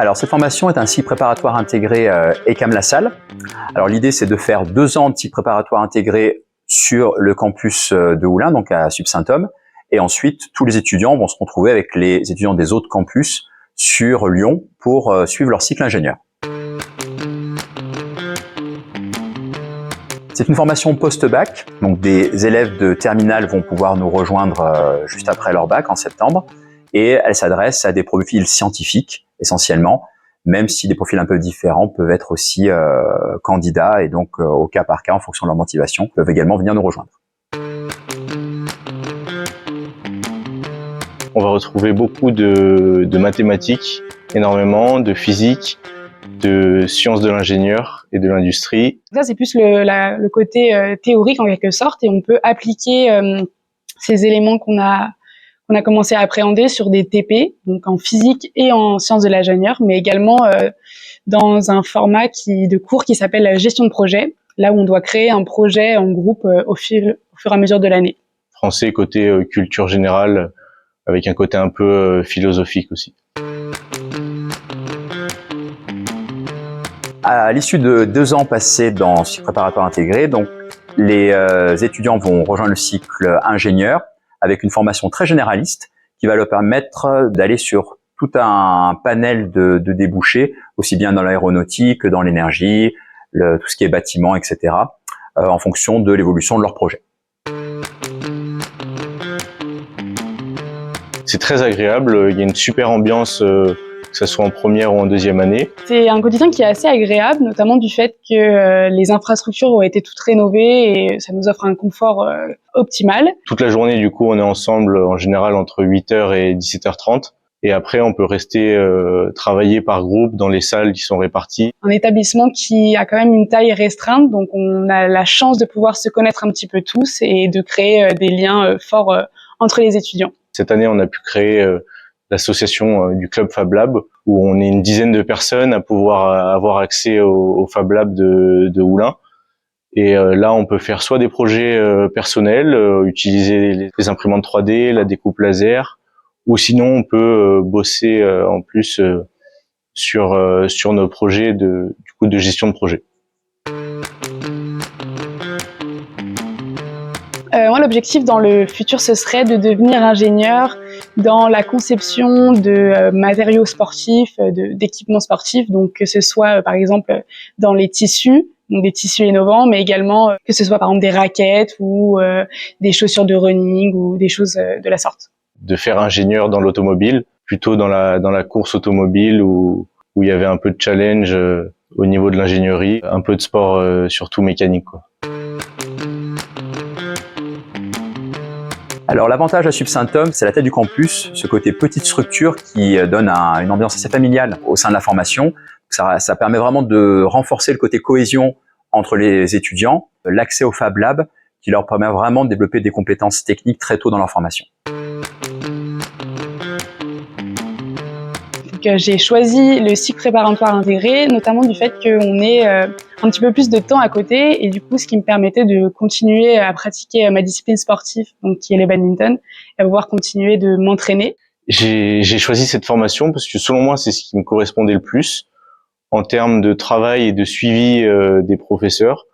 Alors cette formation est un cycle préparatoire intégré ECAM-LaSalle. Alors l'idée c'est de faire 2 ans de cycle préparatoire intégré sur le campus de Oullins, donc à Sub-Saint-Homme. Et ensuite, tous les étudiants vont se retrouver avec les étudiants des autres campus sur Lyon pour suivre leur cycle ingénieur. C'est une formation post-bac, donc des élèves de terminale vont pouvoir nous rejoindre juste après leur bac en septembre, et elle s'adresse à des profils scientifiques essentiellement, même si des profils un peu différents peuvent être aussi candidats, et donc au cas par cas, en fonction de leur motivation, peuvent également venir nous rejoindre. On va retrouver beaucoup de mathématiques, énormément de physique, de sciences de l'ingénieur et de l'industrie. Ça, c'est plus le côté théorique en quelque sorte, et on peut appliquer ces éléments qu'on a commencé à appréhender sur des TP, donc en physique et en sciences de l'ingénieur, mais également dans un format de cours qui s'appelle la gestion de projet, là où on doit créer un projet en groupe au fur et à mesure de l'année. Français côté culture générale, avec un côté un peu philosophique aussi. À l'issue de 2 ans passés dans cycle préparatoire intégré, donc les étudiants vont rejoindre le cycle ingénieur avec une formation très généraliste qui va leur permettre d'aller sur tout un panel de débouchés, aussi bien dans l'aéronautique que dans l'énergie, tout ce qui est bâtiment, etc., en fonction de l'évolution de leur projet. C'est très agréable, il y a une super ambiance, que ce soit en première ou en deuxième année. C'est un quotidien qui est assez agréable, notamment du fait que les infrastructures ont été toutes rénovées et ça nous offre un confort optimal. Toute la journée, du coup, on est ensemble en général entre 8h et 17h30. Et après, on peut rester travailler par groupe dans les salles qui sont réparties. Un établissement qui a quand même une taille restreinte, donc on a la chance de pouvoir se connaître un petit peu tous et de créer des liens forts entre les étudiants. Cette année, on a pu créer l'association du Club Fab Lab, où on est une dizaine de personnes à pouvoir avoir accès au Fab Lab de Oullins. Et là, on peut faire soit des projets personnels, utiliser les imprimantes 3D, la découpe laser, ou sinon on peut bosser en plus sur nos projets de gestion de projet. Moi, l'objectif dans le futur, ce serait de devenir ingénieur dans la conception de matériaux sportifs, d'équipements sportifs, donc que ce soit par exemple dans les tissus, donc des tissus innovants, mais également que ce soit par exemple des raquettes ou des chaussures de running ou des choses de la sorte. De faire ingénieur dans l'automobile, plutôt dans la course automobile où il y avait un peu de challenge au niveau de l'ingénierie, un peu de sport surtout mécanique, quoi. Alors l'avantage à Sub-Saint-Homme, c'est la taille du campus, ce côté petite structure qui donne une ambiance assez familiale au sein de la formation. Ça permet vraiment de renforcer le côté cohésion entre les étudiants, l'accès au Fab Lab qui leur permet vraiment de développer des compétences techniques très tôt dans leur formation. J'ai choisi le cycle préparatoire intégré, notamment du fait qu'on ait un petit peu plus de temps à côté et du coup, ce qui me permettait de continuer à pratiquer ma discipline sportive, donc qui est le badminton, et à pouvoir continuer de m'entraîner. J'ai choisi cette formation parce que selon moi, c'est ce qui me correspondait le plus en termes de travail et de suivi des professeurs.